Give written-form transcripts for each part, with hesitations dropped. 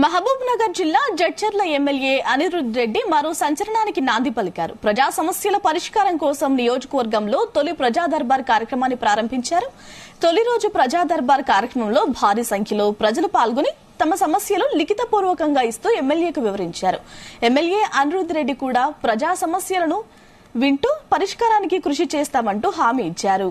మహబూబ్ నగర్ జిల్లా జడ్చర్ల ఎమ్మెల్యే అనిరుద్ రెడ్డి మరో సంచలనానికి నాంది పలికారు. ప్రజా సమస్యల పరిష్కారం కోసం నియోజకవర్గంలో తొలి ప్రజా దర్బార్ కార్యక్రమాన్ని ప్రారంభించారు. తొలి రోజు ప్రజా దర్బార్ కార్యక్రమంలో భారీ సంఖ్యలో ప్రజలు పాల్గొని తమ సమస్యలు లిఖితపూర్వకంగా ఇస్తూ ఎమ్మెల్యేకు వివరించారు. ఎమ్మెల్యే అనిరుద్ రెడ్డి కూడా ప్రజా సమస్యలను వింటూ పరిష్కారానికి కృషి చేస్తామంటూ హామీ ఇచ్చారు.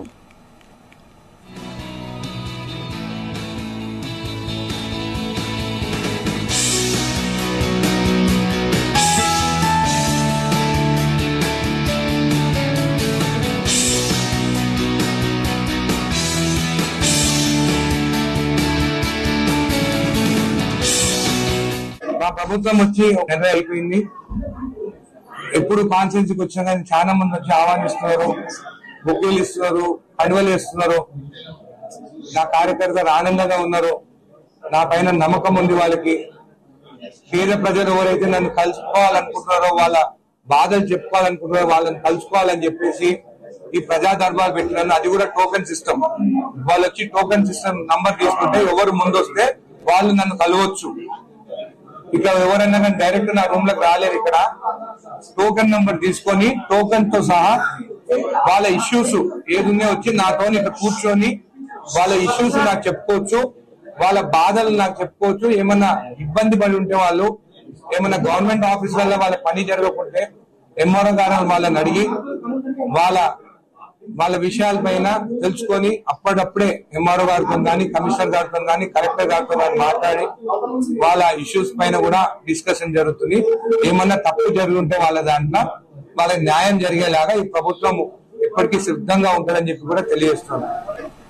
మా ప్రభుత్వం వచ్చి నెల అయిపోయింది. ఎప్పుడు కాన్స్టిట్యూన్సీకి వచ్చినా కానీ చాలా మంది వచ్చి ఆహ్వానిస్తున్నారు, బుక్కీలు ఇస్తున్నారు, పండుగలు ఇస్తున్నారు. నా కార్యకర్తలు ఆనందంగా ఉన్నారు. నా పైన నమ్మకం ఉంది వాళ్ళకి. పేద ప్రజలు ఎవరైతే నన్ను కలుసుకోవాలనుకుంటున్నారో, వాళ్ళ బాధలు చెప్పుకోవాలనుకుంటున్నారో వాళ్ళని కలుసుకోవాలని చెప్పేసి ఈ ప్రజా దర్బార్ పెట్టినాను. అది కూడా టోకెన్ సిస్టమ్. వాళ్ళు వచ్చి టోకెన్ సిస్టమ్ నంబర్ తీసుకుంటే ఎవరు ముందు వస్తే వాళ్ళు నన్ను కలవచ్చు. ఇక ఎవరైనా కానీ డైరెక్ట్ నా రూమ్ లోకి రాలేరు. ఇక్కడ టోకెన్ నంబర్ తీసుకొని టోకెన్ తో సహా వాళ్ళ ఇష్యూస్ ఏదున్నా వచ్చి నాతో ఇక్కడ కూర్చొని వాళ్ళ ఇష్యూస్ నాకు చెప్పుకోవచ్చు, వాళ్ళ బాధలు నాకు చెప్పుకోవచ్చు. ఏమన్నా ఇబ్బంది పడి ఉంటే వాళ్ళు ఏమన్నా గవర్నమెంట్ ఆఫీసులలో వాళ్ళ పని జరగకుంటే ఎంఆర్ఓ గారు వాళ్ళని అడిగి వాళ్ళ విషయాలపైన తెలుసుకొని అప్పటికప్పుడే ఎంఆర్ఓ గారితో కానీ, కమిషనర్ గారితో కానీ, కలెక్టర్ గారితో కానీ మాట్లాడి వాళ్ళ ఇష్యూస్ పైన కూడా డిస్కషన్ జరుగుతుంది. ఏమన్నా తప్పు జరుగుతుంటే వాళ్ళ దాంట్లో వాళ్ళకి న్యాయం జరిగేలాగా ఈ ప్రభుత్వం ఎప్పటికీ సిద్ధంగా ఉంటుందని చెప్పి కూడా తెలియజేస్తున్నాను.